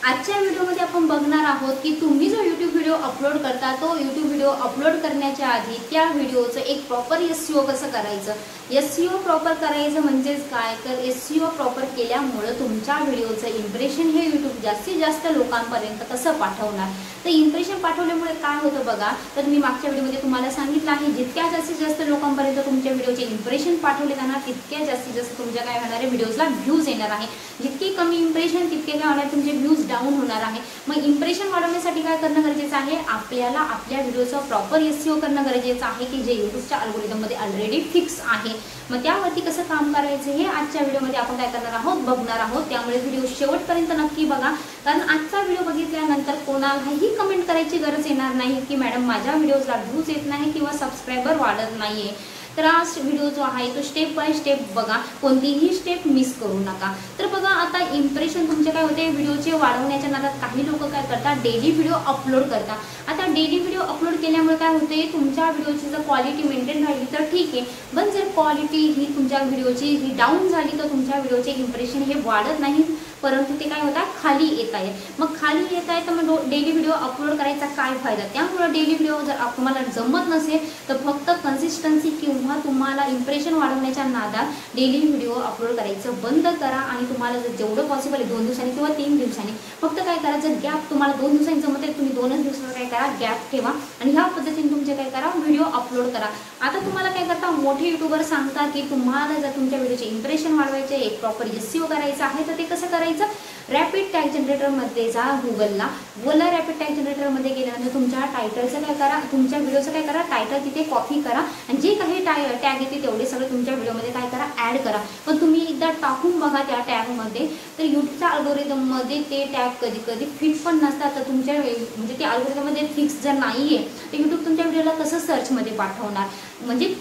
आजच्या व्हिडिओमध्ये आपण बघणार आहोत की तुम्ही जो YouTube व्हिडिओ अपलोड करता तो YouTube व्हिडिओ अपलोड करण्याच्या आधी त्या व्हिडिओचं एक प्रॉपर SEO कसं करायचं। SEO प्रॉपर करायचं म्हणजेच काय तर SEO प्रॉपर केल्यामुळे तुमच्या व्हिडिओचं इंप्रेशन हे YouTube जास्तीत जास्त लोकांपर्यंत कसं पाठवणार। तर इंप्रेशन पाठवल्यामुळे काय होतं बघा, तर मी मागच्या व्हिडिओमध्ये तुम्हाला सांगितलं आहे जितक्या जास्तीत जास्त लोकांपर्यंत तुमच्या व्हिडिओचे इंप्रेशन पाठवले जाणार तितक्या जास्तीत जास्त तुमच्या काय होणार आहे व्हिडिओजला व्ह्यूज येणार आहे। जितकी कमी इंप्रेशन तितके काय होणार तुमचे व्ह्यूज डाऊन होणार आहे। मग इंप्रेशन वाढवण्यासाठी काय करणं गरजेचं आहे, आपल्याला आपल्या व्हिडिओचा प्रॉपर SEO करणं गरजेचं आहे की जे YouTubeच्या अल्गोरिदममध्ये ऑलरेडी फिक्स आहे। मग त्यावरती कसं काम करायचं हे आजच्या व्हिडिओमध्ये आपण काय करणार आहोत बघणार आहोत। त्यामुळे व्हिडिओ शेवटपर्यंत नक्की बघा, कारण आजचा व्हिडिओ बघितल्यानंतर कोणालाही कमेंट करायची गरज येणार नाही की मॅडम माझ्या व्हिडिओजला व्ह्यूज येत नाही किंवा सबस्क्रायबर वाढत नाहीये। तर हा व्हिडिओ जो आहे तो स्टेप बाय स्टेप बघा, कोणतीही स्टेप मिस करू नका। तर बघा आता इंप्रेशन तुमचे काय होते व्हिडिओचे वाढवण्याच्या नादात काही लोक काय करतात डेली व्हिडिओ अपलोड करतात। आता डेली व्हिडिओ अपलोड केल्यामुळे काय होते तुमच्या व्हिडिओची जर क्वालिटी मेंटेन राहिली तर ठीक आहे, पण जर क्वालिटी ही तुमच्या व्हिडिओची ही डाऊन झाली तर तुमच्या व्हिडिओचे इंप्रेशन हे वाढत नाही, परंतु ते काय होतात खाली येत आहे। मग खाली येत आहे तर मग डेली व्हिडिओ अपलोड करायचा काय फायदा। त्यामुळे डेली व्हिडिओ जर तुम्हाला जमत नसेल तर फक्त कन्सिस्टन्सी किंवा तुम्हाला इंप्रेशन वाढवण्याच्या नादात डेली व्हिडिओ अपलोड करायचं बंद करा आणि तुम्हाला जर जेवढं पॉसिबल आहे 2 दिवसांनी किंवा 3 दिवसांनी फक्त काय करा, जर गॅप तुम्हाला 2 दिवसांनी जमत आहे तुम्ही 2च दिवसाला काय करा गॅप ठेवा आणि ह्या पद्धतीने तुमचे काय करा व्हिडिओ अपलोड करा। आता तुम्हाला काय करता मोठे यूट्यूबर सांगतात की तुम्हाला जर तुमच्या व्हिडिओचे इंप्रेशन वाढवायचे एक प्रॉपर SEO करायचं आहे तर ते कसं करायचं, रॅपिड टॅग जनरेटरमध्ये जा गुगलला, बोला रॅपिड टॅग जनरेटरमध्ये गेल्यानंतर तुमच्या टायटलचं काय करा, तुमच्या व्हिडिओचं काय करा टायटल तिथे कॉपी करा आणि जे काही टॅग येते तेवढे सगळे तुमच्या व्हिडिओमध्ये काय करा ॲड करा। पण तुम्ही एकदा टाकून बघा त्या टॅगमध्ये, तर यूट्यूबच्या अल्गोरिदममध्ये ते टॅग कधी कधी फिट पण नसतात। तर तुमच्या म्हणजे ते अल्गोरिदममध्ये फिक्स जर नाही आहे तर यूट्यूब तुमच्या व्हिडिओला कसं सर्चमध्ये पाठवणार। म्हणजे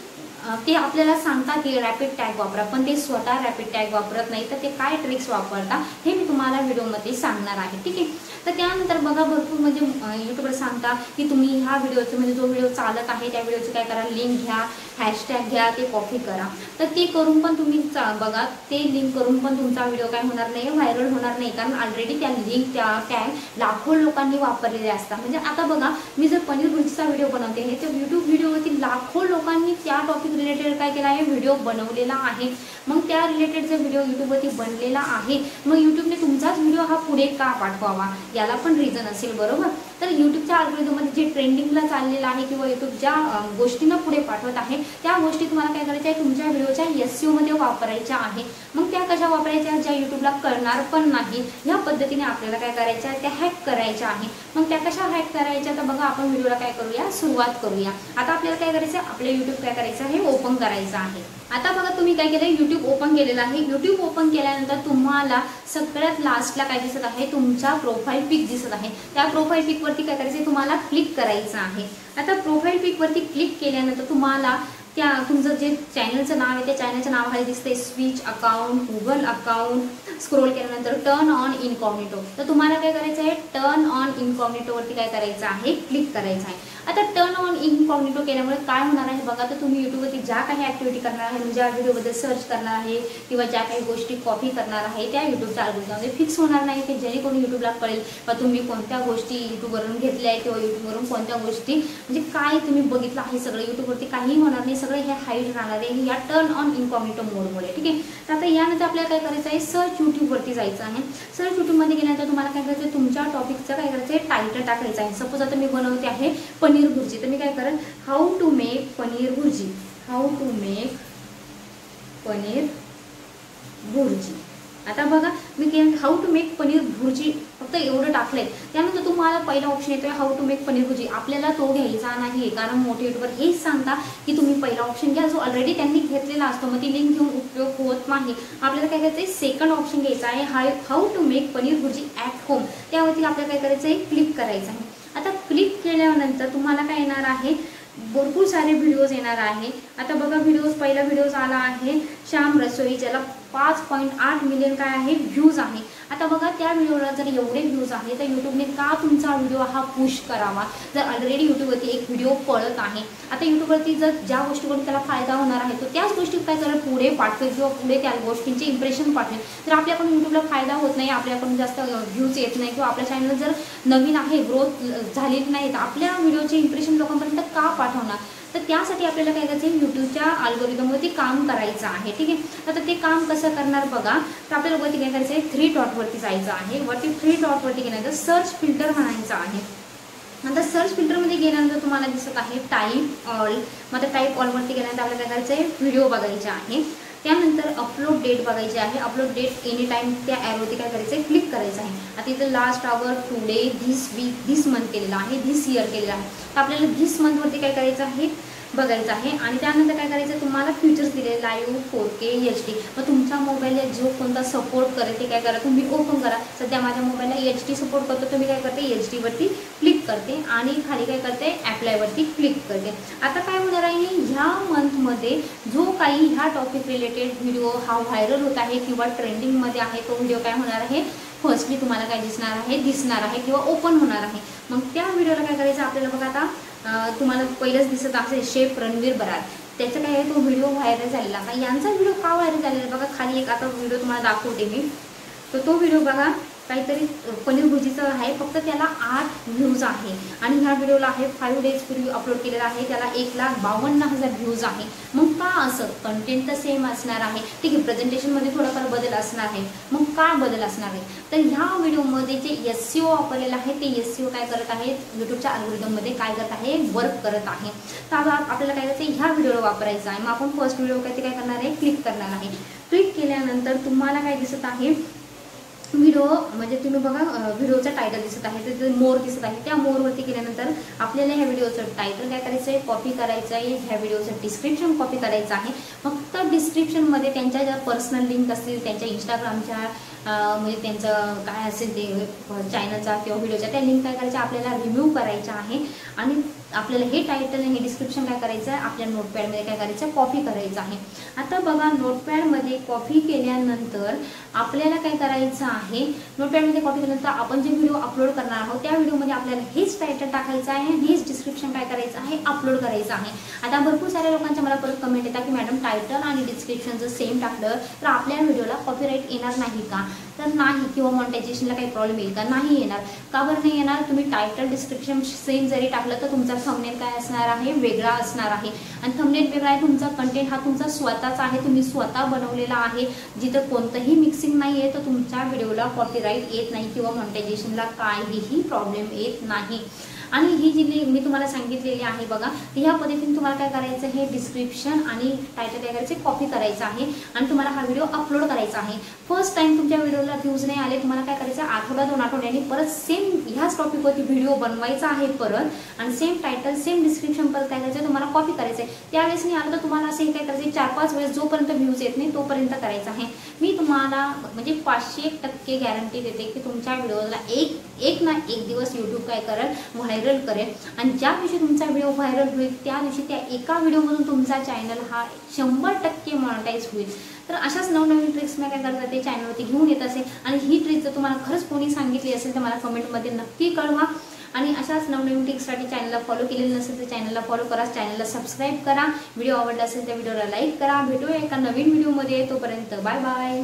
ते आपल्याला सांगतात की रॅपिड टॅग वापरा, पण ते स्वतः रॅपिड टॅग वापरत नाही, तर ते काय ट्रिक्स वापरता हे मी तुम्हाला व्हिडिओमध्ये सांगणार आहे, ठीक आहे। तर त्यानंतर बघा भरपूर म्हणजे यूट्यूबर सांगता की तुम्ही ह्या व्हिडिओचं म्हणजे जो व्हिडिओ चालत आहे त्या व्हिडिओची काय करा लिंक घ्या, हॅशटॅग घ्या, ते कॉपी करा। तर ते करून पण तुम्ही बघा ते लिंक करून पण तुमचा व्हिडिओ काय होणार नाही व्हायरल होणार नाही, कारण ऑलरेडी त्या लिंक त्या टॅग लाखो लोकांनी वापरलेले असतात। म्हणजे आता बघा मी जर पनीर भुर्जीचा व्हिडिओ बनवते हे तर यूट्यूब व्हिडिओवरती लाखो लोकांनी त्या टॉपिक रिलेटेड काय केला आहे व्हिडिओ बनवलेला आहे। मग त्या रिलेटेड जर व्हिडिओ यूट्यूबवरती बनलेला आहे मग यूट्यूबने तुमचाच व्हिडिओ हा पुढे का पाठवावा याला पण रिझन असेल, बरोबर। तर यूट्यूबच्या अल्गोरिदममध्ये जे ट्रेंडिंगला चाललेलं आहे किंवा यूट्यूब ज्या गोष्टींना पुढे पाठवत आहे त्या गोष्टी तुम्हाला काय करायच्या आहे तुमच्या व्हिडिओच्या SEO मध्ये वापरायच्या आहे। मग त्या कशा वापरायच्या ज्या यूट्यूबला कळणार पण नाही, ह्या पद्धतीने आपल्याला काय करायच्या त्या हॅक करायच्या आहे। मग त्या कशा हॅक करायच्या तर बघा आपण व्हिडिओला काय करूया सुरुवात करूया। आता आपल्याला काय करायचं आपलं यूट्यूब काय करायचं आहे ओपन करायचं आहे। आता बघा तुम्ही काय केलं यूट्यूब ओपन केलेलं आहे। यूट्यूब ओपन केल्यानंतर तुम्हाला सगळ्यात लास्टला काय दिसत आहे तुमचा प्रोफाईल पिक दिसत आहे। त्या प्रोफाईल पिक वरती काय करायचं तुम्हाला क्लिक करायचं आहे। आता प्रोफाईल पिक वरती क्लिक केल्यानंतर तुम्हाला त्या तुमचं जे चॅनलचं नाव आहे त्या चॅनलचं नाव आहे दिसते switch account, Google account. Scroll केल्यानंतर टर्न ऑन इनकॉग्निटो, तर तुम्हाला काय करायचं आहे टर्न ऑन इनकॉग्निटो वरती काय करायचं आहे क्लिक करायचं आहे। आता टर्न ऑन इनकॉग्निटो केल्यामुळे काय होणार आहे बघा, तर तुम्ही यूट्यूबवरती ज्या काही ॲक्टिव्हिटी करणार आहे म्हणजे ज्या व्हिडिओबद्दल सर्च करणार आहे किंवा ज्या काही गोष्टी कॉपी करणार आहे त्या यूट्यूबच्या अल्गोरिदममध्ये फिक्स होणार नाही, की जेणेकरून यूट्यूबला कळेल का तुम्ही कोणत्या गोष्टी यूट्यूबवरून घेतल्या आहे किंवा यूट्यूबवरून कोणत्या गोष्टी म्हणजे काय तुम्ही बघितलं आहे सगळं यूट्यूबवरती काही होणार नाही, सगळे हे हाईड राहणार आहे या टर्न ऑन इनकॉग्निटो मोडमुळे, ठीक आहे। तर आता यानंतर आपल्याला काय करायचं आहे सर्च यूट्यूबवरती जायचं आहे। सर्च यूट्यूबमध्ये गेल्यानंतर तुम्हाला काय करायचं आहे तुमच्या टॉपिकचं काय करायचं आहे टायटल टाकायचं आहे। सपोज आता मी बनवते आहे पनीर भुर्जी, तर मी काय करेन how to make paneer bhurji, how to make paneer bhurji. आता बघा मी केलं how to make paneer bhurji फक्त एवढं टाकलंय। त्यानंतर तुम्हाला पहिला ऑप्शन येतोय how to make paneer bhurji, आपल्याला तो घ्यायचा नाही कारण मोठे यूट्यूबर हेच सांगता की तुम्ही पहिला ऑप्शन घ्या जो ऑलरेडी त्यांनी घेतलेला असतो, मग ती लिंक घेऊन उपयोग होत नाही। आपल्याला काय करायचं आहे सेकंड ऑप्शन घ्यायचा आहे how to make paneer bhurji at home, त्यावरती आपल्याला काय करायचं आहे क्लिक करायचं आहे। आता क्लिक केल्यानंतर तुम्हाला काय येणार आहे भरपूर सारे व्हिडिओज येणार आहे। आता बघा पहिला व्हिडिओज आला आहे श्याम रसोई, ज्याला 5.8 मिलियन काय आहे व्ह्यूज आहे। आता बघा त्या व्हिडिओला जर एवढे व्ह्यूज आहे तर यूट्यूबने का तुमचा व्हिडिओ हा पुश करावा, जर ऑलरेडी यूट्यूबवरती एक व्हिडिओ पळत आहे। आता यूट्यूबवरती जर ज्या गोष्टीकडून त्याला फायदा होणार आहे तो त्याच गोष्टी काय करेल, पुढे पाठवेल किंवा पुढे त्या गोष्टींचे इम्प्रेशन पाठवेल। जर आपल्याकडून यूट्यूबला फायदा होत नाही, आपल्याकडून जास्त व्ह्यूज येत नाही किंवा आपल्या चॅनल जर नवीन आहे, ग्रोथ झालेली नाही, तर आपल्या व्हिडिओचे इम्प्रेशन लोकांपर्यंत का पाठवणार? तर त्यासाठी आपल्याला काय करायचं आहे, यूट्यूबच्या अल्गोरिदमवरती काम करायचं आहे। ठीक आहे, आता ते काम कसं करणार बघा। तर आपल्याला वरती काय करायचं आहे, 3 डॉटवरती जायचं आहे। वरती 3 डॉटवरती गेल्यानंतर सर्च फिल्टर म्हणायचं आहे। नंतर सर्च फिल्टरमध्ये गेल्यानंतर तुम्हाला दिसत आहे टाईप ऑल। मग टाईप ऑलवरती गेल्यानंतर आपल्याला काय करायचं आहे, व्हिडिओ बघायचे आहे। त्यानंतर अपलोड डेट बघायची आहे। अपलोड डेट एनी टाइम त्या ॲरोवरती काय करायचं आहे, क्लिक करायचं आहे। आता इथं last hour, today, this week, this month केलेला आहे, धिस इयर केलेला आहे। तर आपल्याला धिस मंथवरती काय करायचं आहे, बघायचं आहे। आणि त्यानंतर काय करायचं, तुम्हाला फीचर्स दिले लाईव्ह 4K HD। मग तुमच्या मोबाईलला जो कोणता सपोर्ट करेल ते काय करा, तुम्ही ओपन करा। सध्या माझ्या मोबाईलला HD सपोर्ट करतो, तुम्ही काय करते, HD वरती क्लिक करते आणि खाली काय करते, ॲप्लायवरती क्लिक करते। आता काय होणार आहे, ह्या मंथमध्ये जो काही ह्या टॉपिक रिलेटेड व्हिडिओ हा व्हायरल होत आहे किंवा ट्रेंडिंगमध्ये आहे तो व्हिडिओ काय होणार आहे, फर्स्टली तुम्हाला काय दिसणार आहे किंवा ओपन होणार आहे। मग त्या व्हिडिओला काय करायचं आपल्याला बघा, आता तुम्हाला पहिलंच दिसत असेल शेफ रणवीर बरार, त्याचा काय आहे तो व्हिडिओ व्हायरल झालेला का, यांचा व्हिडिओ का व्हायरल झालेला बघा, खाली एक आता व्हिडिओ तुम्हाला दाखवते मी। तर तो व्हिडिओ बघा, काहीतरी पनीर भुजीचा आहे, फक्त त्याला 8 व्ह्यूज आहे आणि ह्या व्हिडिओला आहे 5 डेज पूर्वी अपलोड केलेला आहे, त्याला 1,52,000 व्ह्यूज आहे। मग का असं, कंटेंट तर सेम असणार आहे, ठीक आहे, प्रेझेंटेशनमध्ये थोडाफार बदल असणार आहे। मग काय बदल असणार आहे, तर ह्या व्हिडिओमध्ये जे SEO वापरलेलं आहे ते SEO काय करत आहे, यूट्यूबच्या अल्गोरिदममध्ये काय करत आहे, वर्क करत आहे। तर आपल्याला काय करायचं, ह्या व्हिडिओला वापरायचं आहे। मग आपण फर्स्ट व्हिडिओ काय करणार आहे, क्लिक करणार आहे। क्लिक केल्यानंतर तुम्हाला काय दिसत आहे, व्हिडिओ म्हणजे तुम्ही बघा व्हिडिओचा टायटल दिसत आहे, तिथे मोर दिसत आहे, त्या मोरवरती गेल्यानंतर आपल्याला ह्या व्हिडिओचं टायटल काय करायचं आहे, कॉपी करायचं आहे। ह्या व्हिडिओचं डिस्क्रिप्शन कॉपी करायचं आहे। फक्त डिस्क्रिप्शनमध्ये त्यांच्या ज्या पर्सनल लिंक असतील, त्यांच्या इंस्टाग्रामच्या म्हणजे त्यांचं काय असेल ते चॅनलचा किंवा व्हिडिओच्या, त्या लिंक काय करायच्या आपल्याला रिमूव्ह करायच्या आहे। आणि आपल्याला हे टायटल हे डिस्क्रिप्शन काय करायचं आहे, आपल्या नोटपॅडमध्ये काय करायचं आहे, कॉपी करायचं आहे। आता बघा नोटपॅडमध्ये कॉपी केल्यानंतर आपल्याला काय करायचं आहे, नोटपॅडमध्ये कॉपी केल्यानंतर आपण जे व्हिडिओ अपलोड करणार आहोत त्या व्हिडिओमध्ये आपल्याला हेच टायटल टाकायचं आहे आणि हेच डिस्क्रिप्शन काय करायचं आहे, अपलोड करायचं आहे। आता भरपूर साऱ्या लोकांच्या मला परत कमेंट येतात की मॅडम टायटल आणि डिस्क्रिप्शन जर सेम टाकलं तर आपल्या व्हिडिओला कॉपीराईट येणार नाही का, तर नाही, किंवा मॉनिटायझेशनला काही प्रॉब्लेम येईल का, नाही येणार। का बरं नाही येणार, तुम्ही टायटल डिस्क्रिप्शन सेम जरी टाकलं तर तुमचा थंबनेल काय असणार आहे, वेगळा असणार आहे। आणि थंबनेल वेगळा आहे, तुमचा कंटेंट हा तुमचा स्वतःचा आहे, तुम्ही स्वतः बनवलेला आहे, जिथं कोणतंही मिक्सिंग नाही आहे, तर तुमच्या व्हिडिओला कॉपीराईट येत नाही किंवा मॉनिटायझेशनला काहीही प्रॉब्लेम येत नाही। आणि ही जी मी तुम्हाला सांगितलेली आहे बघा, ह्या पद्धतीने तुम्हाला काय करायचं, हे डिस्क्रिप्शन आणि टायटल काय करायचे, कॉपी करायचं आहे आणि तुम्हाला हा व्हिडिओ अपलोड करायचा आहे। फर्स्ट टाइम तुमच्या व्हिडिओला व्ह्यूज नाही आले, तुम्हाला काय करायचं, आठवडा 2 आठवड्यांनी परत सेम ह्याच टॉपिकवरती व्हिडिओ बनवायचा आहे परत, आणि सेम टायटल सेम डिस्क्रिप्शन परत काय करायचं, तुम्हाला कॉपी करायचं आहे। त्यावेळेस नाही आलं तर तुम्हाला असं काय करायचं, 4-5 वेळेस जोपर्यंत व्ह्यूज येत नाही तोपर्यंत करायचं आहे। मी तुम्हाला म्हणजे 500% गॅरंटी देते की तुमच्या व्हिडिओला एक ना एक दिवस यूट्यूब काय करेल, व्हायरल करेल। आणि ज्या दिवशी तुमचा व्हिडिओ व्हायरल होईल त्या दिवशी त्या एका व्हिडिओमधून तुमचा चॅनल हा 100% मॉनिटाईज होईल। तर अशाच नवनवीन ट्रिक्स मी काय करत ते चॅनलवरती घेऊन येत असेल, आणि ही ट्रिक जर तुम्हाला खरंच कोणी सांगितली असेल तर मला कमेंटमध्ये नक्की कळवा। आणि अशाच नवनवीन ट्रिक्ससाठी चॅनलला फॉलो केलेलं नसेल तर चॅनलला फॉलो करा, चॅनलला सबस्क्राईब करा, व्हिडिओ आवडला असेल तर व्हिडिओला लाईक करा। भेटूया एका नवीन व्हिडिओमध्ये, तोपर्यंत बाय बाय।